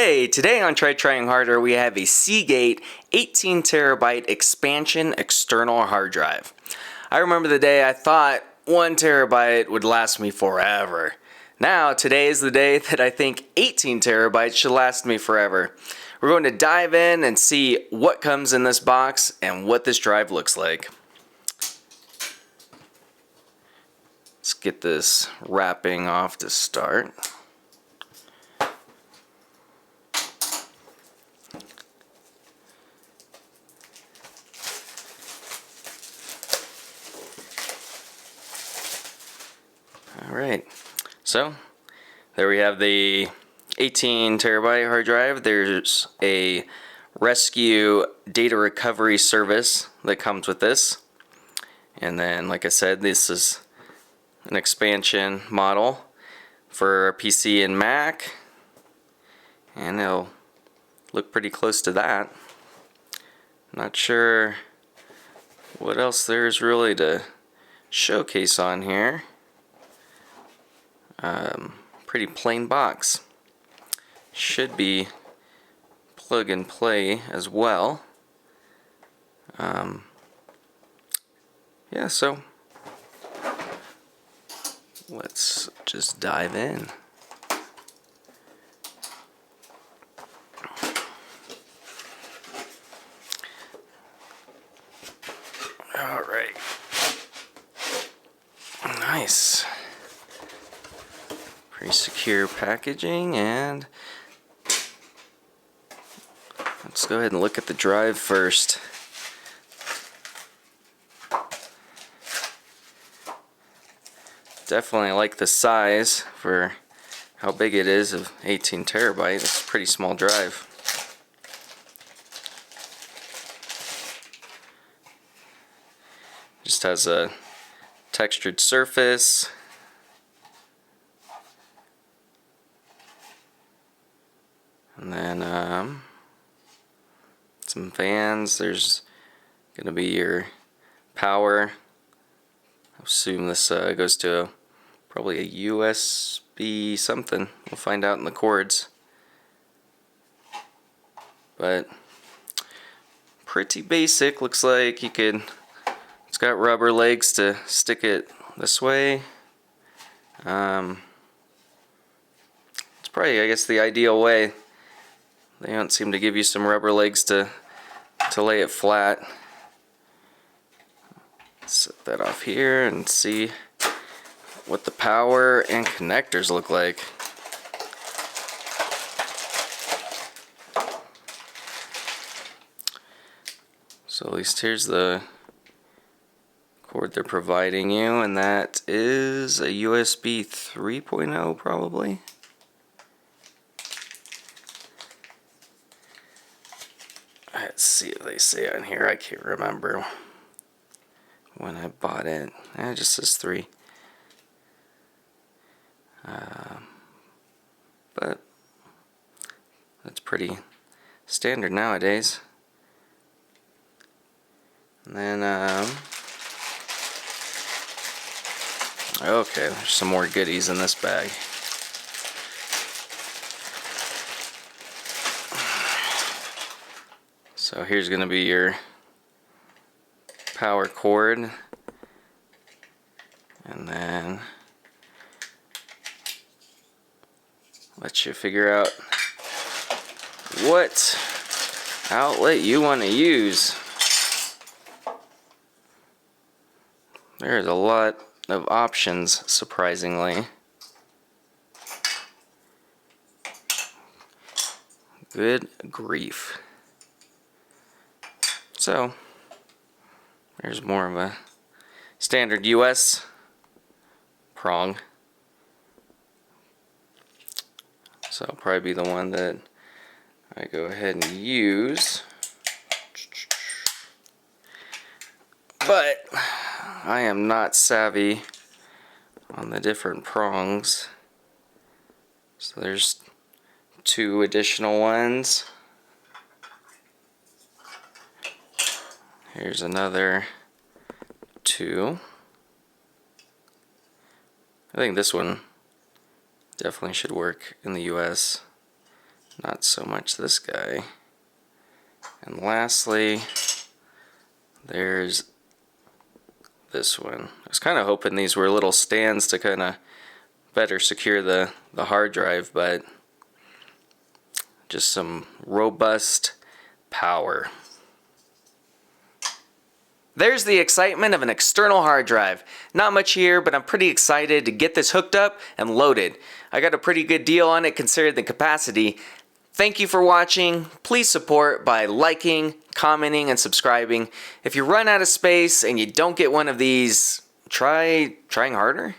Hey, today on Trying Harder, we have a Seagate 18 terabyte expansion external hard drive. I remember the day I thought 1 terabyte would last me forever. Now, today is the day that I think 18 terabytes should last me forever. We're going to dive in and see what comes in this box and what this drive looks like. Let's get this wrapping off to start. Alright, so there we have the 18 terabyte hard drive. There's a rescue data recovery service that comes with this. And then, like I said, this is an expansion model for PC and Mac. And it'll look pretty close to that. Not sure what else there's really to showcase on here. Pretty plain box. Should be plug and play as well. Yeah, so let's just dive in. All right. Nice. Pretty secure packaging, and let's go ahead and look at the drive first. Definitely like the size for how big it is of 18 terabyte. It's a pretty small drive. Just has a textured surface. And then some fans. There's going to be your power. I assume this goes to probably a USB something. We'll find out in the cords. But pretty basic. Looks like you could. It's got rubber legs to stick it this way. It's probably, I guess, the ideal way. They don't seem to give you some rubber legs to lay it flat. Set that off here and see what the power and connectors look like. So at least here's the cord they're providing you, and that is a USB 3.0 probably. Let's see what they say on here. I can't remember when I bought it. It just says 3. But that's pretty standard nowadays. And then, okay, there's some more goodies in this bag. So here's going to be your power cord, and then let you figure out what outlet you want to use. There's a lot of options, surprisingly. Good grief. So, there's more of a standard US prong. So it'll probably be the one that I go ahead and use. But I am not savvy on the different prongs. So there's 2 additional ones. Here's another 2. I think this one definitely should work in the US. Not so much this guy. And lastly, there's this one. I was kind of hoping these were little stands to kind of better secure the hard drive, but just some robust power. There's the excitement of an external hard drive. Not much here, but I'm pretty excited to get this hooked up and loaded. I got a pretty good deal on it considering the capacity. Thank you for watching. Please support by liking, commenting, and subscribing. If you run out of space and you don't get one of these, trying harder.